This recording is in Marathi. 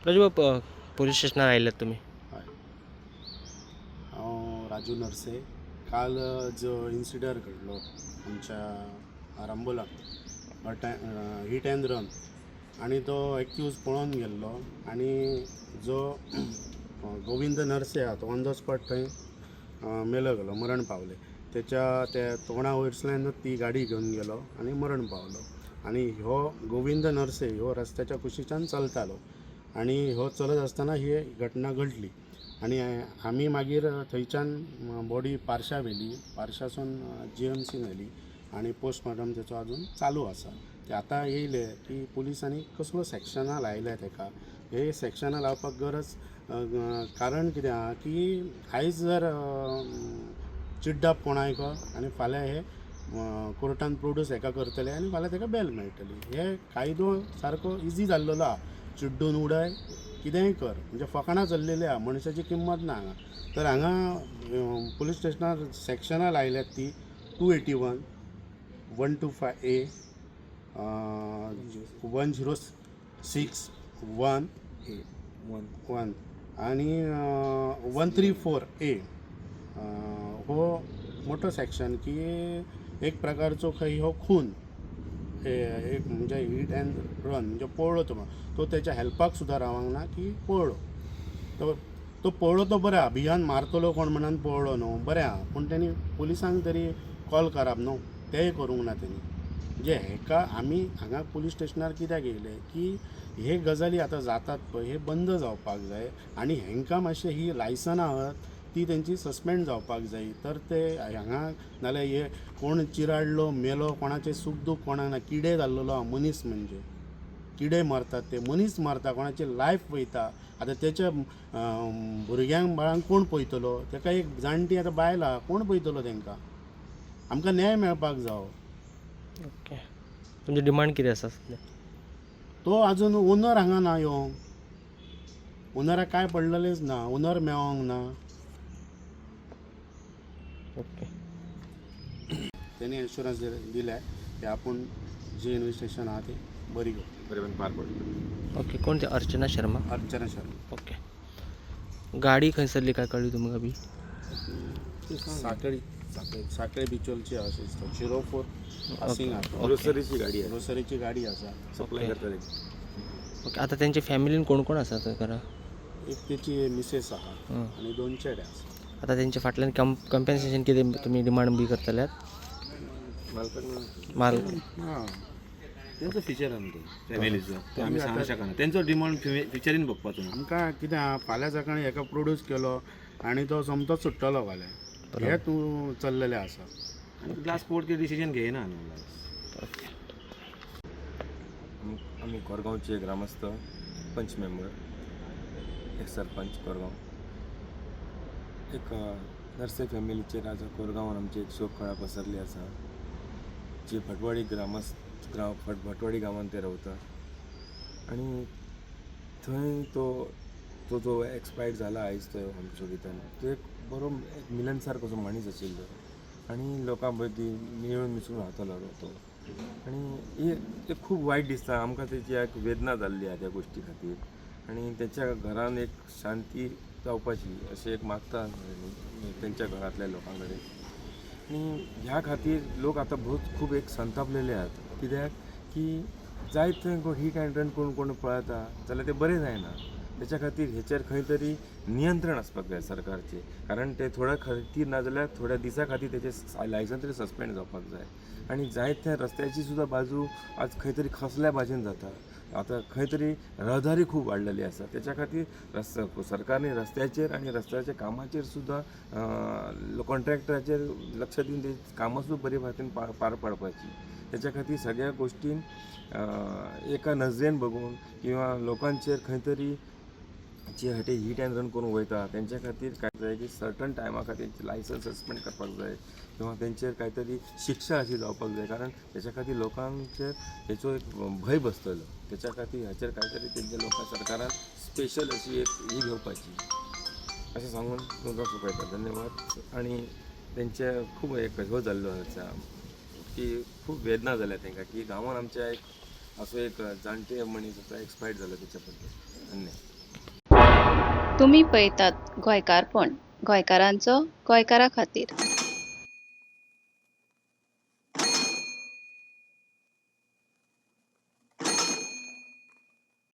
राजू पोलीस स्टेशनार आयल्यात तुम्ही? हय हांव राजू नरसे. काल जो इन्सिडंट घडलो आमच्या आरांबोला हिट अँड रन आणि तो एक्यूज पळून गेल्लो आणि जो गोविंद नरसे आहा तो ऑन द स्पॉट थंय मेलो गेलो, मरण पावले. त्या तोंडा वयरसल्यानच ती गाडी घेवन गेलो आणि मरण पावलो. आणि ह्यो गोविंद नरसे ह्यो रस्त्याच्या कुशीच्यान चलतालो आणि ह्यो चलत आसतना ही घटना घडली. आणि आमी मागीर थंयच्यान बॉडी पार्शा व्हेली, पार्शासून GMC व्हेली आणि पोस्टमॉर्टम तेचो अजून चालू आसा. ते आतां येयले की पुलिसांनी कसलो सॅक्शनां लायल्या तेका. हे सॅक्शनां लावपाक गरज कारण कितें आहा की आयज जर चिड्डप कोणायक आनी फाल्यां हे कोर्टान प्रोड्यूस हेका करतले आनी फाल्यां तेका बेल मेळटली. हे कायदो सारको इजी जाल्लेलो आहा. चिड्डून उडय, कितेंय कर, म्हणजे फकाणां चल्लेली आहा, मनशाची किंमत ना हांगा. तर हांगा पुलीस स्टेशनार सॅक्शनां लायल्यात ती 281, 125A, 106, 1 आणि 134A. हो मोठो सॅक्शन की एक प्रकारचो खंय हो खून, एक म्हणजे हिट अँड रन म्हणजे पळलो तो त्याच्या हेल्पाक सुद्दां रावंक ना की पळलो तो पळलो. तो बरें आहा, भियान मारतलो कोण म्हणून पळलो न्हू, बरें आहा. पूण तेणी पुलिसांक तरी कॉल करप न्हू, तेंय करूंक ना तेणी. म्हणजे हेका आमी हांगा पुलीस स्टेशनार कित्याक येयले की हे गजाली आतां जातात पळय हे बंद जावपाक जाय आनी हेंकां मातशें ही लायसनां आहात ती तेंची सस्पेंड जावपाक जाय. तर ते हांगा नाल्यार हे कोण चिराडलो मेलो कोणाचें सुख दूख कोणाक ना. किडे जाल्लेलो आहा मनीस, म्हणजे किडे मरतात, ते मनीस मरता, कोणाची लायफ वयता. आतां तेच्या भुरग्यांक बाळांक कोण पळयतलो? तेका एक जाणटी आतां बायल आहा, कोण पळयतलो तेंकां? आमकां न्याय मेळपाक जावो. ओके, तुमची डिमांड कितें आसा सध्या? तो आजून ओनर हांगा ना येवंक, ओनराक काय पडलेलेच ना, ओनर मेळोंक ना. ओके, तेणी इन्शुरन्स दिल्या की आपूण जी इन्व्हेस्टिगेशन आहा ती बरी पार पडली. ओके. कोण ते? अर्चना शर्मा. अर्चना शर्मा. ओके. गाडी खंयसरली काय कळ्ळी तुमकां बी? साखळे बिचोलची अशी 04 पासिंग आहा. ग्रोसरीची गाडी आहे, ग्रोसरीची गाडी आसा. सप्लाय करतले. ओके. आता त्यांच्या फॅमिलीन कोण कोण आसा तर घरा? एक तेची मिसेस आहा आणि 2 चेडे आसा. आता त्यांच्या फाटल्यान कंपेन्सेशन कितें तुमी डिमांड बी करतल्यात? मालकांना माल हां, त्यांचं फिचर आमचं फॅमिलीचं ते आम्ही सांगू शकना. त्यांचं डिमांड फिचरीन बघपाचो. आमकां कितें आहा, फाल्यां सकाळीं हेका प्रोड्यूस केलो आनी तो सोमतोच सुट्टलो फाल्यां, हे तूं चल्लेलें आसा. आणि लास्ट कोर्ट ते डिसिजन घेयना. आम्ही कोरगांवचे ग्रामस्थ, पंच मेंबर, एक सरपंच कोरगांव, एक नर्से फॅमिलीचेर आज कोरगांवान आमची एक शोक कळा पसरली आसा. जे भटवाडी भटवाडी गांवांत ते रावता आणि थंय तो जो एक्सपायर्ड जाला आयज तो आमच्या भितर, तो एक बरो एक मिलनसार कसो मनीस आशिल्लो आणि लोकां मदीं मिळून मिसळून रावतालो तो. आणि ते खूब वायट दिसता आमकां. तेची एक वेदना जाल्ली आहा त्या गोश्टी खातीर आणि तेच्या घरान एक शांती जावपाची अशें एक मागता तेंच्या घरांतल्या लोकां कडेन. आणि ह्या खातीर लोक आतां खूब एक संतापलेले आहात. कित्याक की जायत थंय हिट अँड रन कोण पळयता जाल्यार ते बरें जायना. तेच्या खातीर हेचेर खंय तरी नियंत्रण आसपाक जाय सरकारचें. कारण ते थोड्या खातीर ना जाल्यार थोड्या दिसां खातीर तेचें लायसन तरी सस्पेंड जावपाक जाय. आणि जायत थंय रस्त्याची सुद्दां बाजू आज खंय तरी खसल्या भाशेन जाता. आतां खंय तरी रहदारी खूब वाडलेली आसा. तेच्या खातीर सरकारने रस्त्याचेर आनी रस्त्याच्या कामाचेर सुद्दां कॉन्ट्रॅक्टराचेर लक्ष दिवन ते कामां सुद्दां बरे भाशेन पार पाडपाची. तेच्या खातीर सगळ्या गोश्टीन एका नजरेन बघून किंवा लोकांचेर खंय तरी जे हाटे हिट अँड रन करून वयता तेंच्या खातीर काय जाय की सर्टन टायमा खातीर लायसन्स सस्पेंड करपाक जाय किंवा तेंचेर काय तरी शिक्षा अशी जावपाक जाय. कारण तेच्या खातीर लोकांचेर हेचो एक भंय बसतलो. तेच्या खातीर हाचेर काय तरी तेंच्या लोकां सरकारान स्पेशल अशी एक ही घेवपाची अशें सांगून तुमकां सोंपयता. धन्यवाद. आणि तेंचे खूब एक ह्यो जाल्लो आसा की खूब वेदना जाल्या तांकां की गांवांत आमच्या एक असो एक जाणटे मनीस आसा एक्सपायर्ड जालो तेच्या बद्दल. धन्यवाद. तुम्ही पळयतात गोंयकारपण गोंयकारांचो गोंयकारा खातीर.